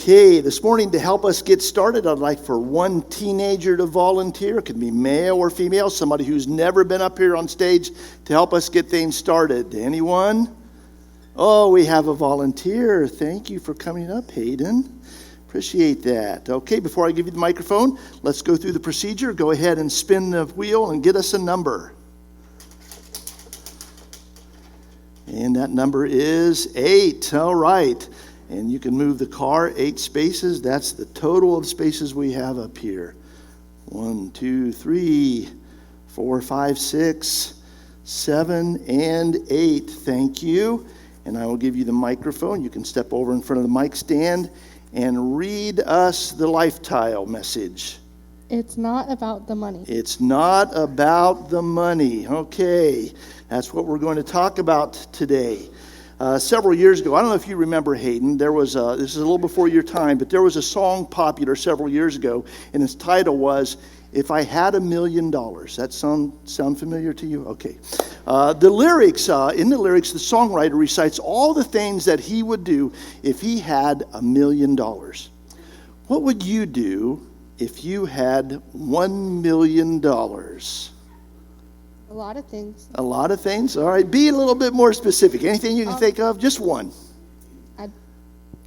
Okay, this morning to help us get started, I'd like for one teenager to volunteer. It could be male or female, somebody who's never been up here on stage to help us get things started. Anyone? Oh, we have a volunteer. Thank you for coming up, Hayden. Appreciate that. Okay, before I give you the microphone, let's go through the procedure. Go ahead and spin the wheel and get us a number. And that number is 8. All right. And you can move the car 8 spaces. That's the total of spaces we have up here. 1, 2, 3, 4, 5, 6, 7, and 8. Thank you. And I will give you the microphone. You can step over in front of the mic stand and read us the lifestyle message. It's not about the money. It's not about the money. Okay, that's what we're going to talk about today. Several years ago, I don't know if you remember, Hayden, there was this is a little before your time, but there was a song popular several years ago, and its title was, If I Had $1 Million. That sound familiar to you? Okay. In the lyrics, the songwriter recites all the things that he would do if he had $1 million. What would you do if you had $1 million? A lot of things. A lot of things? All right. Be a little bit more specific. Anything you can think of? Just one. I'd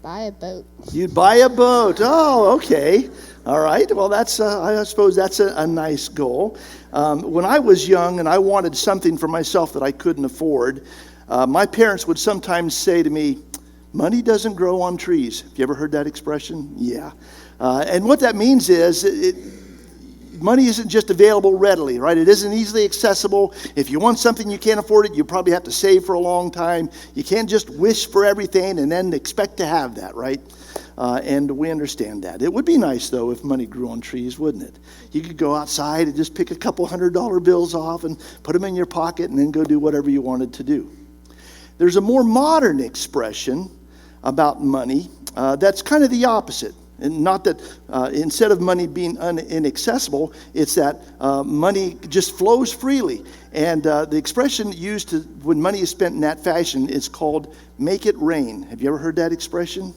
buy a boat. You'd buy a boat. Oh, okay. All right. Well, that's I suppose that's a nice goal. When I was young and I wanted something for myself that I couldn't afford, my parents would sometimes say to me, money doesn't grow on trees. Have you ever heard that expression? Yeah. And what that means is money isn't just available readily, right? It isn't easily accessible. If you want something you can't afford it, you probably have to save for a long time. You can't just wish for everything and then expect to have that, right? And we understand that. It would be nice, though, if money grew on trees, wouldn't it? You could go outside and just pick a couple $100 bills off and put them in your pocket and then go do whatever you wanted to do. There's a more modern expression about money that's kind of the opposite. And not that instead of money being inaccessible, it's that money just flows freely. And the expression used when money is spent in that fashion is called make it rain. Have you ever heard that expression?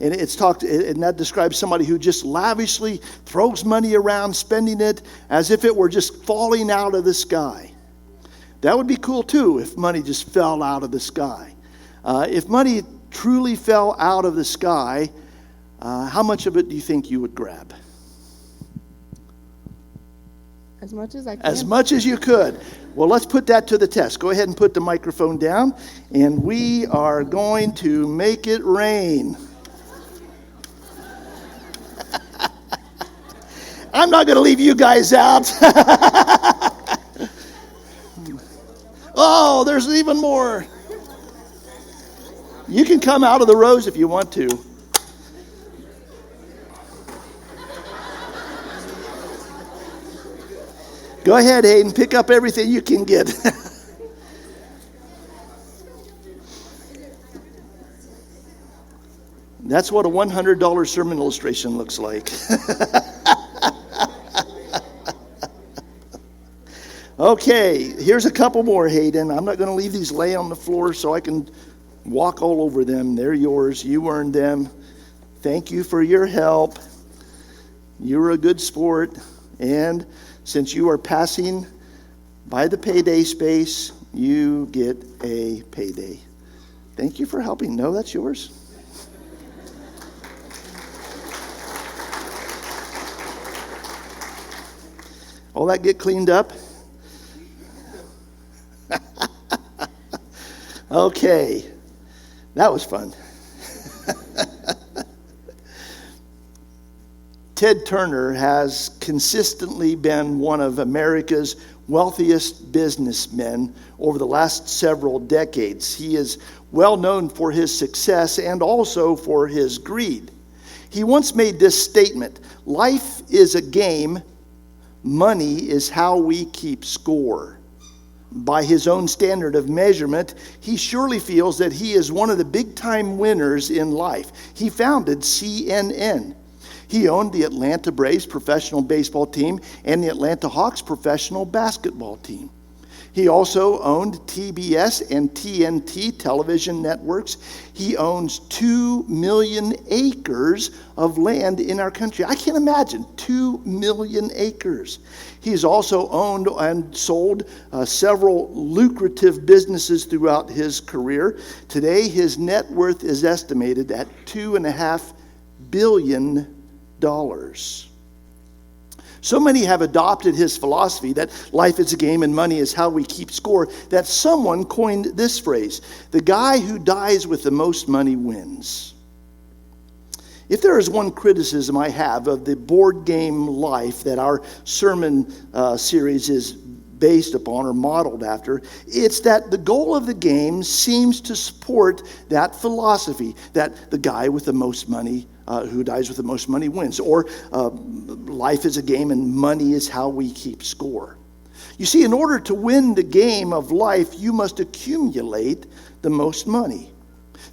And and that describes somebody who just lavishly throws money around, spending it as if it were just falling out of the sky. That would be cool too if money just fell out of the sky. If money truly fell out of the sky, how much of it do you think you would grab? As much as I can. As much as you could. Well, let's put that to the test. Go ahead and put the microphone down, and we are going to make it rain. I'm not going to leave you guys out. Oh, there's even more. You can come out of the rows if you want to. Go ahead, Hayden. Pick up everything you can get. That's what a $100 sermon illustration looks like. Okay, here's a couple more, Hayden. I'm not going to leave these lay on the floor so I can walk all over them. They're yours. You earned them. Thank you for your help. You were a good sport. And since you are passing by the payday space, you get a payday. Thank you for helping. No, that's yours. All that get cleaned up? Okay, that was fun. Ted Turner has consistently been one of America's wealthiest businessmen over the last several decades. He is well known for his success and also for his greed. He once made this statement, "Life is a game, money is how we keep score." By his own standard of measurement, he surely feels that he is one of the big-time winners in life. He founded CNN. He owned the Atlanta Braves professional baseball team and the Atlanta Hawks professional basketball team. He also owned TBS and TNT television networks. He owns 2 million acres of land in our country. I can't imagine 2 million acres. He's also owned and sold several lucrative businesses throughout his career. Today, his net worth is estimated at $2.5 billion. So many have adopted his philosophy that life is a game and money is how we keep score, that someone coined this phrase: the guy who dies with the most money wins. If there is one criticism I have of the board game life that our sermon series is based upon or modeled after, it's that the goal of the game seems to support that philosophy, that the guy with the most money who dies with the most money wins, or life is a game and money is how we keep score. You see, in order to win the game of life, you must accumulate the most money.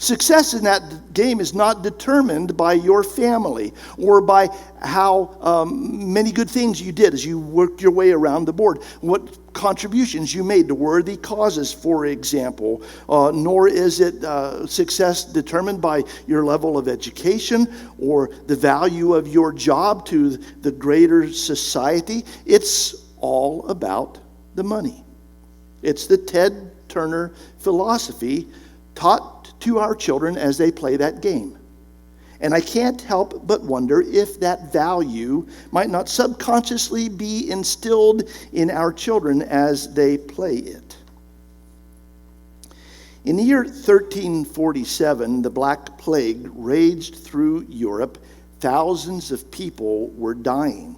Success in that game is not determined by your family or by how many good things you did as you worked your way around the board, what contributions you made to worthy causes, for example. Nor is it success determined by your level of education or the value of your job to the greater society. It's all about the money. It's the Ted Turner philosophy taught to our children as they play that game. And I can't help but wonder if that value might not subconsciously be instilled in our children as they play it. In the year 1347, the Black Plague raged through Europe. Thousands of people were dying.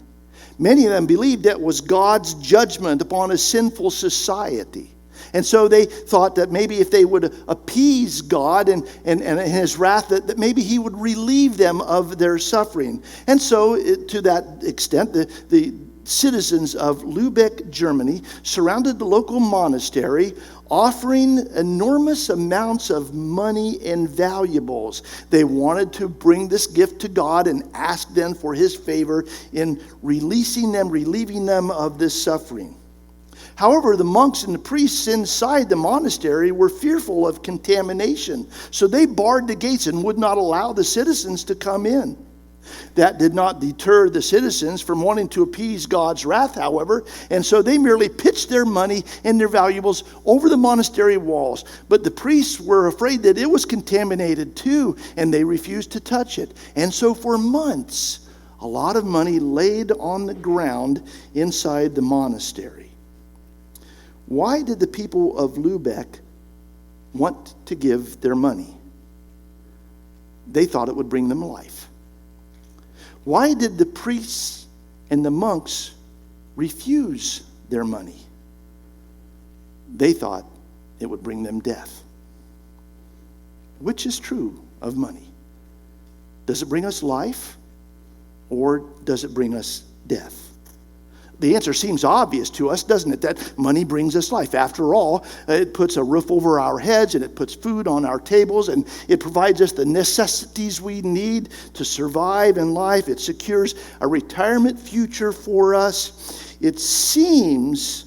Many of them believed it was God's judgment upon a sinful society. And so they thought that maybe if they would appease God and his wrath, that maybe he would relieve them of their suffering. And so to that extent, the citizens of Louisville, Germany, surrounded the local monastery, offering enormous amounts of money and valuables. They wanted to bring this gift to God and ask them for his favor in releasing them, relieving them of this suffering. However, the monks and the priests inside the monastery were fearful of contamination, so they barred the gates and would not allow the citizens to come in. That did not deter the citizens from wanting to appease God's wrath, however, and so they merely pitched their money and their valuables over the monastery walls. But the priests were afraid that it was contaminated too, and they refused to touch it. And so for months, a lot of money laid on the ground inside the monastery. Why did the people of Lübeck want to give their money? They thought it would bring them life. Why did the priests and the monks refuse their money? They thought it would bring them death. Which is true of money? Does it bring us life, or does it bring us death? The answer seems obvious to us, doesn't it? That money brings us life. After all, it puts a roof over our heads, and it puts food on our tables, and it provides us the necessities we need to survive in life. It secures a retirement future for us. It seems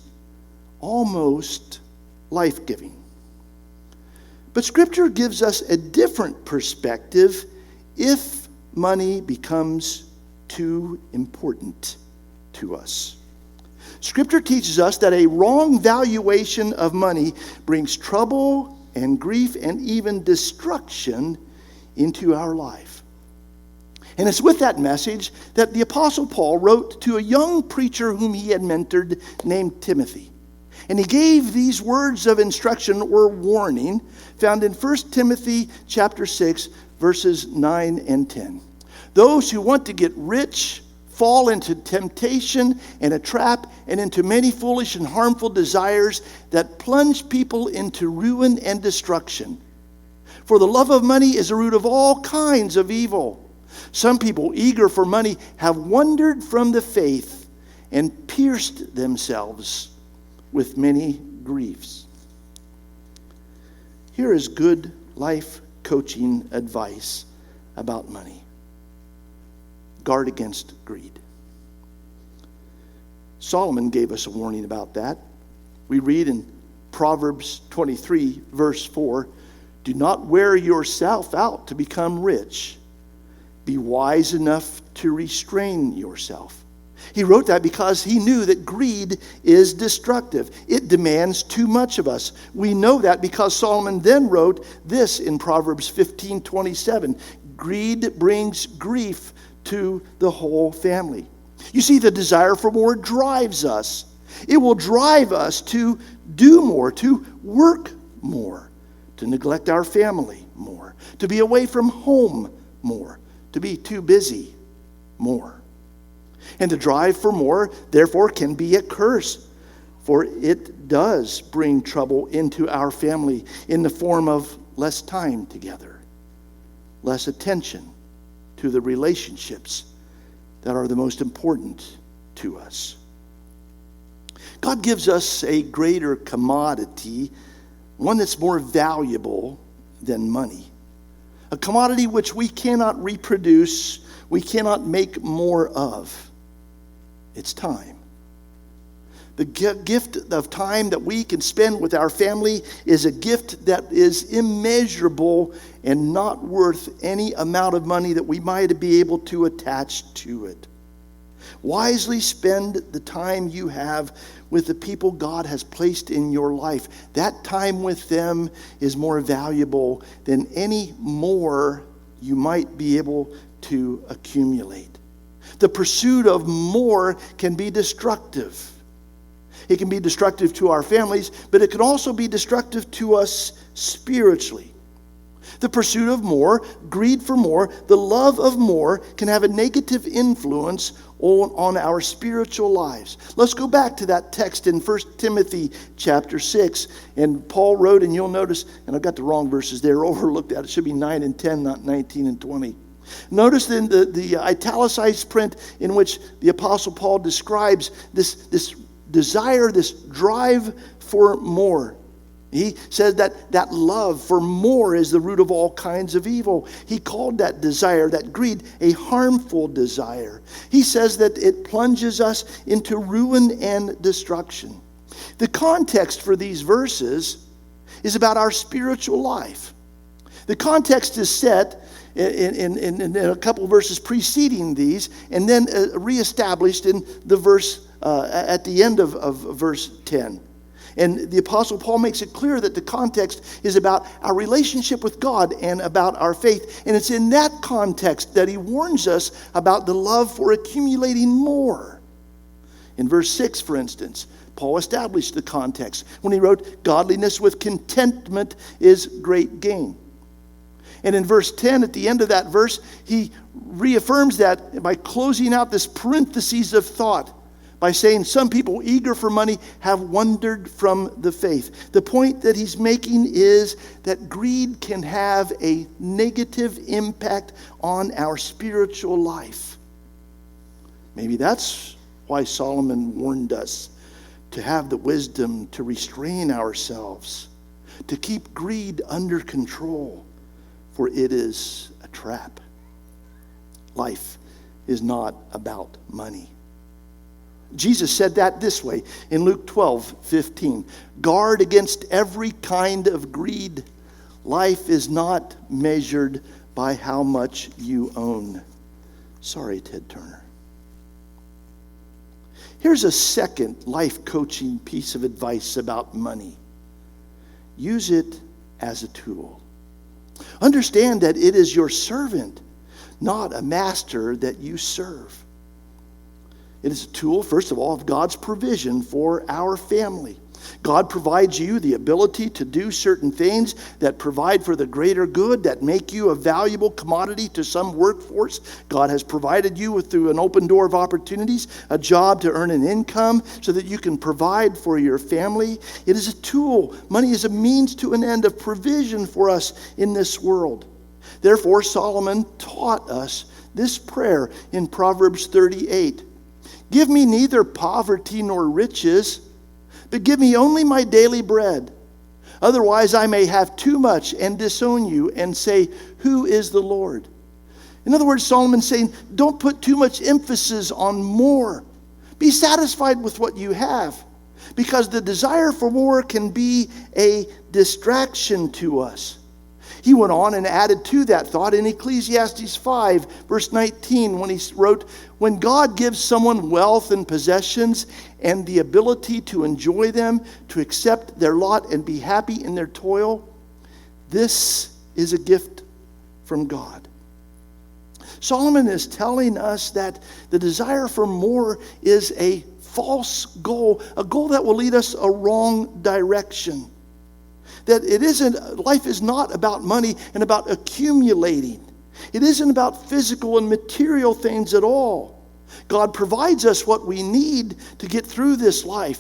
almost life-giving. But Scripture gives us a different perspective if money becomes too important to us. Scripture teaches us that a wrong valuation of money brings trouble and grief and even destruction into our life. And it's with that message that the Apostle Paul wrote to a young preacher whom he had mentored named Timothy. And he gave these words of instruction or warning found in 1 Timothy chapter 6, verses 9 and 10. Those who want to get rich fall into temptation and a trap and into many foolish and harmful desires that plunge people into ruin and destruction. For the love of money is the root of all kinds of evil. Some people eager for money have wandered from the faith and pierced themselves with many griefs. Here is good life coaching advice about money. Guard against greed. Solomon gave us a warning about that We read in Proverbs 23, verse 4, do not wear yourself out to become rich. Be wise enough to restrain yourself. He wrote that because he knew that greed is destructive. It demands too much of us. We know that because Solomon then wrote this in Proverbs 15:27. Greed brings grief to the whole family. You see, the desire for more drives us. It will drive us to do more, to work more, to neglect our family more, to be away from home more, to be too busy more. And the drive for more, therefore, can be a curse, for it does bring trouble into our family in the form of less time together, less attention to the relationships that are the most important to us. God gives us a greater commodity, one that's more valuable than money. A commodity which we cannot reproduce, we cannot make more of. It's time. The gift of time that we can spend with our family is a gift that is immeasurable and not worth any amount of money that we might be able to attach to it. Wisely spend the time you have with the people God has placed in your life. That time with them is more valuable than any more you might be able to accumulate. The pursuit of more can be destructive. It can be destructive to our families, but it can also be destructive to us spiritually. The pursuit of more, greed for more, the love of more can have a negative influence on our spiritual lives. Let's go back to that text in 1 Timothy chapter 6. And Paul wrote, and you'll notice, and I've got the wrong verses there, overlooked that. It should be 9 and 10, not 19 and 20. Notice in the italicized print in which the Apostle Paul describes this desire, this drive for more. He says that love for more is the root of all kinds of evil. He called that desire, that greed, a harmful desire. He says that it plunges us into ruin and destruction. The context for these verses is about our spiritual life. The context is set in a couple of verses preceding these, and then reestablished in the verse at the end of verse 10. And the Apostle Paul makes it clear that the context is about our relationship with God and about our faith. And it's in that context that he warns us about the love for accumulating more. In verse 6, for instance, Paul established the context when he wrote, "Godliness with contentment is great gain." And in verse 10, at the end of that verse, he reaffirms that by closing out this parentheses of thought by saying some people eager for money have wandered from the faith. The point that he's making is that greed can have a negative impact on our spiritual life. Maybe that's why Solomon warned us to have the wisdom to restrain ourselves, to keep greed under control, for it is a trap. Life is not about money. Jesus said that this way in Luke 12:15. Guard against every kind of greed. Life is not measured by how much you own. Sorry, Ted Turner. Here's a second life coaching piece of advice about money. Use it as a tool. Understand that it is your servant, not a master that you serve. It is a tool, first of all, of God's provision for our family. God provides you the ability to do certain things that provide for the greater good, that make you a valuable commodity to some workforce. God has provided you through an open door of opportunities, a job to earn an income so that you can provide for your family. It is a tool. Money is a means to an end of provision for us in this world. Therefore, Solomon taught us this prayer in Proverbs 38. Give me neither poverty nor riches, but give me only my daily bread. Otherwise I may have too much and disown you and say, who is the Lord? In other words, Solomon's saying, don't put too much emphasis on more. Be satisfied with what you have. because the desire for more can be a distraction to us. He went on and added to that thought in Ecclesiastes 5, verse 19, when he wrote, "When God gives someone wealth and possessions and the ability to enjoy them, to accept their lot and be happy in their toil, this is a gift from God." Solomon is telling us that the desire for more is a false goal, a goal that will lead us a wrong direction. That life is not about money and about accumulating. It isn't about physical and material things at all. God provides us what we need to get through this life.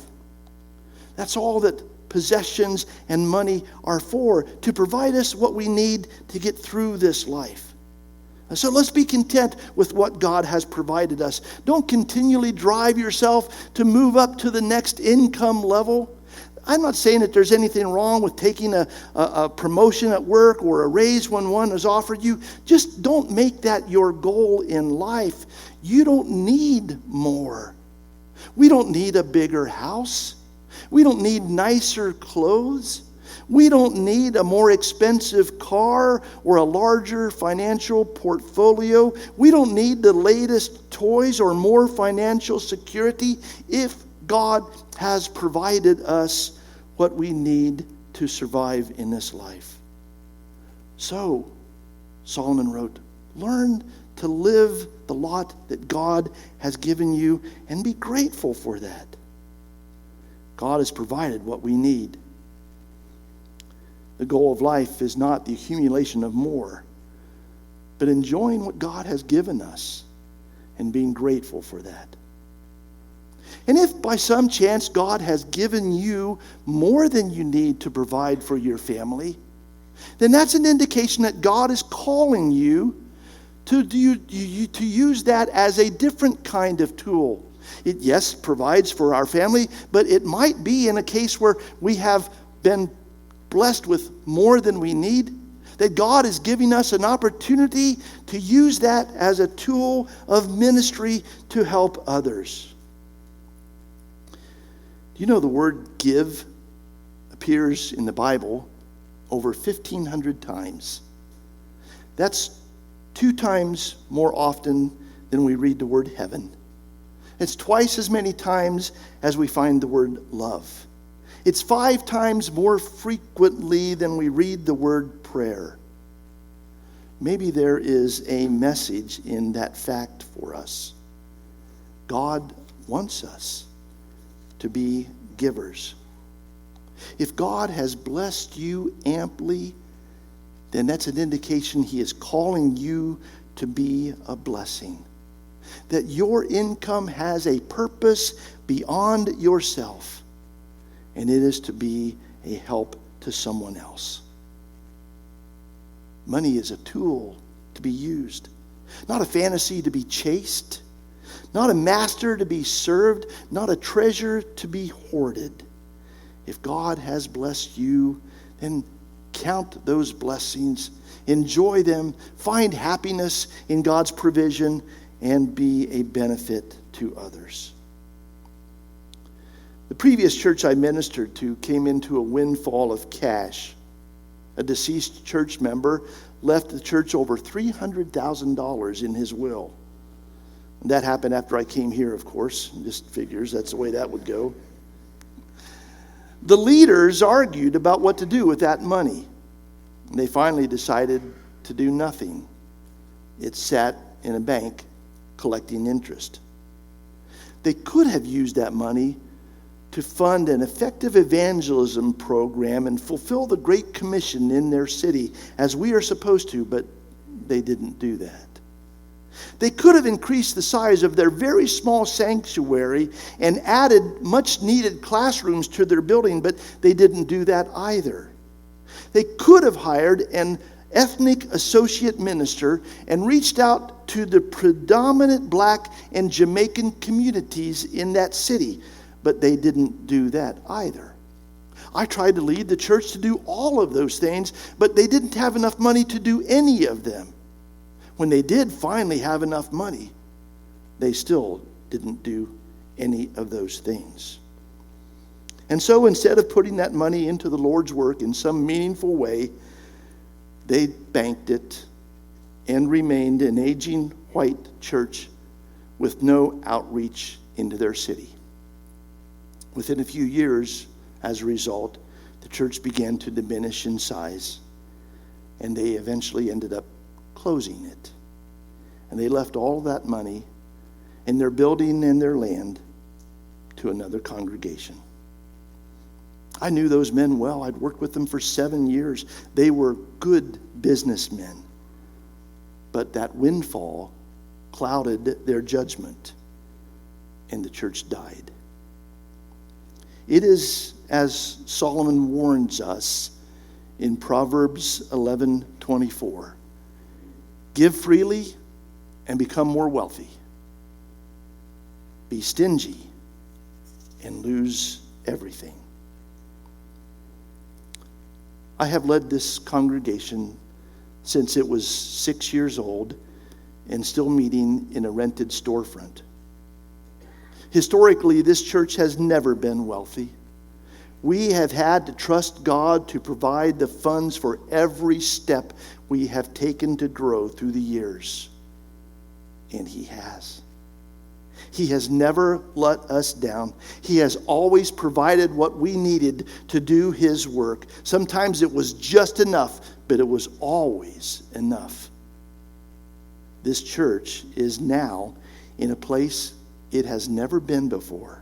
That's all that possessions and money are for, to provide us what we need to get through this life. So let's be content with what God has provided us. Don't continually drive yourself to move up to the next income level. I'm not saying that there's anything wrong with taking a promotion at work or a raise when one is offered you. Just don't make that your goal in life. You don't need more. We don't need a bigger house. We don't need nicer clothes. We don't need a more expensive car or a larger financial portfolio. We don't need the latest toys or more financial security if God has provided us what we need to survive in this life. So, Solomon wrote, learn to live the lot that God has given you and be grateful for that. God has provided what we need. The goal of life is not the accumulation of more, but enjoying what God has given us and being grateful for that. And if by some chance God has given you more than you need to provide for your family, then that's an indication that God is calling you to use that as a different kind of tool. It, yes, provides for our family, but it might be in a case where we have been blessed with more than we need, that God is giving us an opportunity to use that as a tool of ministry to help others. Do you know the word give appears in the Bible over 1,500 times? That's 2 times more often than we read the word heaven. It's twice as many times as we find the word love. It's 5 times more frequently than we read the word prayer. Maybe there is a message in that fact for us. God wants us to be givers. If God has blessed you amply, then that's an indication He is calling you to be a blessing. That your income has a purpose beyond yourself, and it is to be a help to someone else. Money is a tool to be used, not a fantasy to be chased, not a master to be served, not a treasure to be hoarded. If God has blessed you, then count those blessings, enjoy them, find happiness in God's provision, and be a benefit to others. The previous church I ministered to came into a windfall of cash. A deceased church member left the church over $300,000 in his will. And that happened after I came here, of course. Just figures that's the way that would go. The leaders argued about what to do with that money. And they finally decided to do nothing. It sat in a bank collecting interest. They could have used that money to fund an effective evangelism program and fulfill the Great Commission in their city, as we are supposed to, but they didn't do that. They could have increased the size of their very small sanctuary and added much needed classrooms to their building, but they didn't do that either. They could have hired an ethnic associate minister and reached out to the predominant black and Jamaican communities in that city, but they didn't do that either. I tried to lead the church to do all of those things, but they didn't have enough money to do any of them. When they did finally have enough money, they still didn't do any of those things. And so instead of putting that money into the Lord's work in some meaningful way, they banked it and remained an aging white church with no outreach into their city. Within a few years, as a result, the church began to diminish in size, and they eventually ended up closing it. And they left all that money and their building and their land to another congregation. I knew those men well. I'd worked with them for 7 years. They were good businessmen. But that windfall clouded their judgment, and the church died. It is as Solomon warns us in Proverbs 11:24. Give freely and become more wealthy. Be stingy and lose everything. I have led this congregation since it was 6 years old and still meeting in a rented storefront. Historically, this church has never been wealthy. We have had to trust God to provide the funds for every step we have taken to grow through the years. And He has. He has never let us down. He has always provided what we needed to do His work. Sometimes it was just enough, but it was always enough. This church is now in a place it has never been before.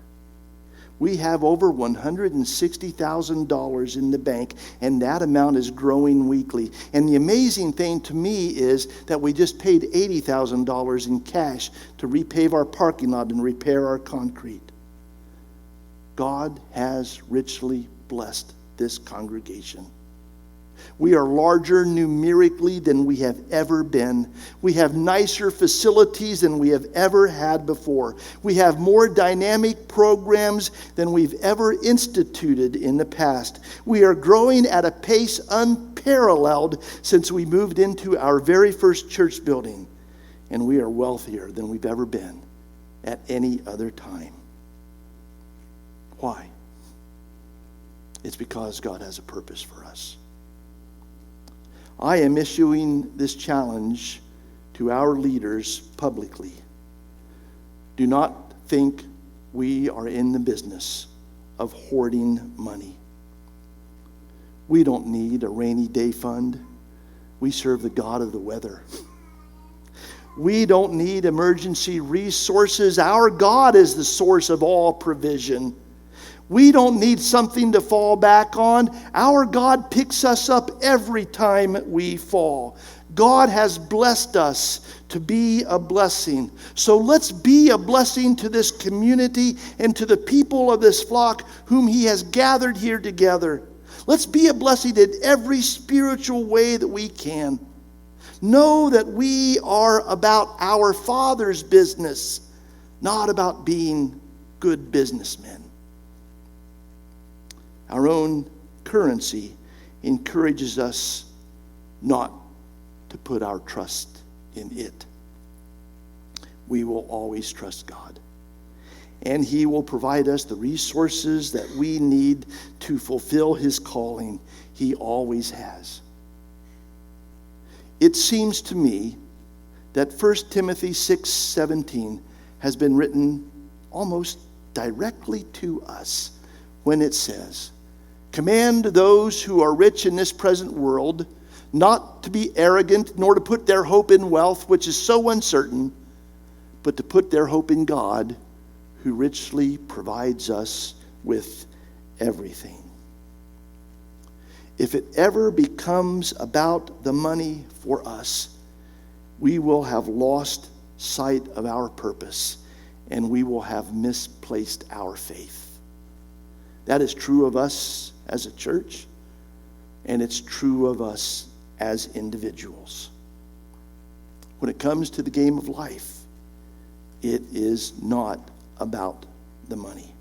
We have over $160,000 in the bank, and that amount is growing weekly. And the amazing thing to me is that we just paid $80,000 in cash to repave our parking lot and repair our concrete. God has richly blessed this congregation. We are larger numerically than we have ever been. We have nicer facilities than we have ever had before. We have more dynamic programs than we've ever instituted in the past. We are growing at a pace unparalleled since we moved into our very first church building. And we are wealthier than we've ever been at any other time. Why? It's because God has a purpose for us. I am issuing this challenge to our leaders publicly. Do not think we are in the business of hoarding money. We don't need a rainy day fund. We serve the God of the weather. We don't need emergency resources. Our God is the source of all provision. We don't need something to fall back on. Our God picks us up every time we fall. God has blessed us to be a blessing. So let's be a blessing to this community and to the people of this flock whom He has gathered here together. Let's be a blessing in every spiritual way that we can. Know that we are about our Father's business, not about being good businessmen. Our own currency encourages us not to put our trust in it. We will always trust God. And He will provide us the resources that we need to fulfill His calling. He always has. It seems to me that 1 Timothy 6:17 has been written almost directly to us when it says, "Command those who are rich in this present world not to be arrogant, nor to put their hope in wealth, which is so uncertain, but to put their hope in God, who richly provides us with everything." If it ever becomes about the money for us, we will have lost sight of our purpose, and we will have misplaced our faith. That is true of us as a church, and it's true of us as individuals. When it comes to the game of life, it is not about the money.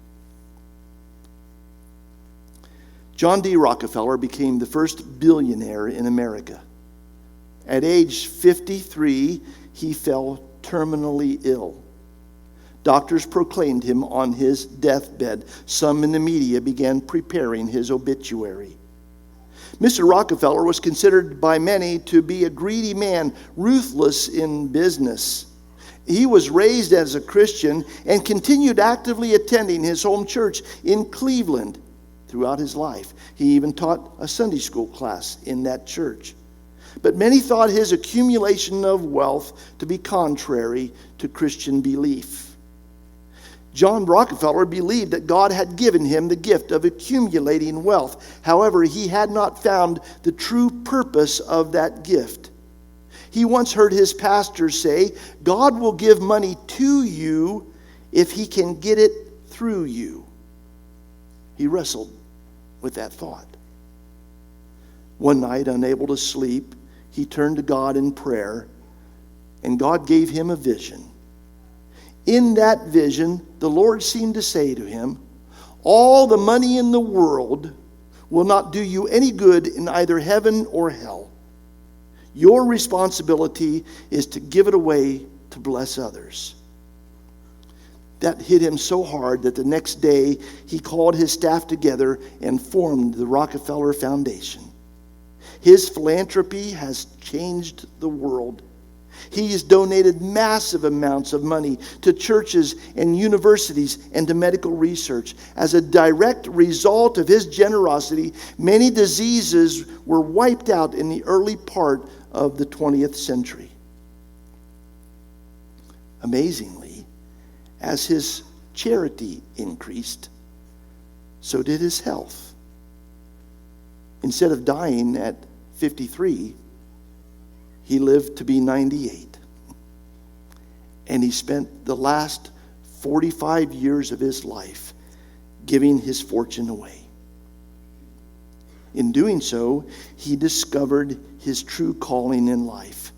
John D. Rockefeller became the first billionaire in America. At age 53, he fell terminally ill. Doctors proclaimed him on his deathbed. Some in the media began preparing his obituary. Mr. Rockefeller was considered by many to be a greedy man, ruthless in business. He was raised as a Christian and continued actively attending his home church in Cleveland throughout his life. He even taught a Sunday school class in that church. But many thought his accumulation of wealth to be contrary to Christian belief. John Rockefeller believed that God had given him the gift of accumulating wealth. However, he had not found the true purpose of that gift. He once heard his pastor say, "God will give money to you if he can get it through you." He wrestled with that thought. One night, unable to sleep, he turned to God in prayer, and God gave him a vision. In that vision, the Lord seemed to say to him, "All the money in the world will not do you any good in either heaven or hell. Your responsibility is to give it away to bless others." That hit him so hard that the next day he called his staff together and formed the Rockefeller Foundation. His philanthropy has changed the world. He has donated massive amounts of money to churches and universities and to medical research. As a direct result of his generosity, many diseases were wiped out in the early part of the 20th century. Amazingly, as his charity increased, so did his health. Instead of dying at 53, he lived to be 98. And he spent the last 45 years of his life giving his fortune away. In doing so, he discovered his true calling in life.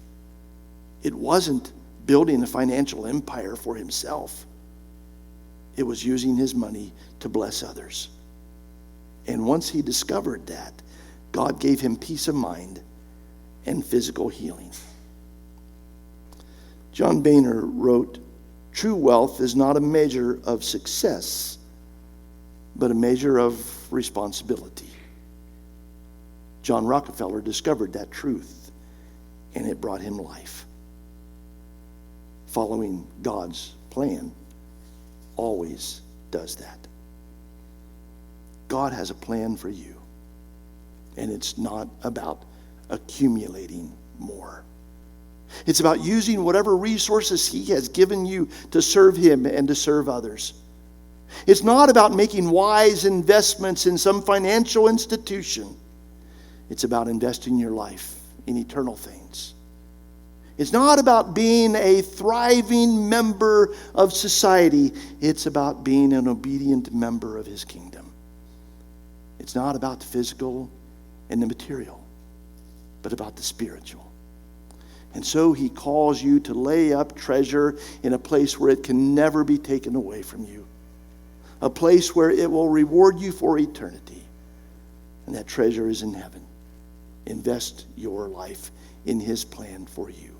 It wasn't building a financial empire for himself. It was using his money to bless others. And once he discovered that, God gave him peace of mind and physical healing. John Boehner wrote, "True wealth is not a measure of success, but a measure of responsibility." John Rockefeller discovered that truth, and it brought him life. Following God's plan always does that. God has a plan for you, and it's not about accumulating more. It's about using whatever resources he has given you to serve him and to serve others. It's not about making wise investments in some financial institution. It's about investing your life in eternal things. It's not about being a thriving member of society. It's about being an obedient member of his kingdom. It's not about the physical and the material, but about the spiritual. And so he calls you to lay up treasure in a place where it can never be taken away from you. A place where it will reward you for eternity. And that treasure is in heaven. Invest your life in his plan for you.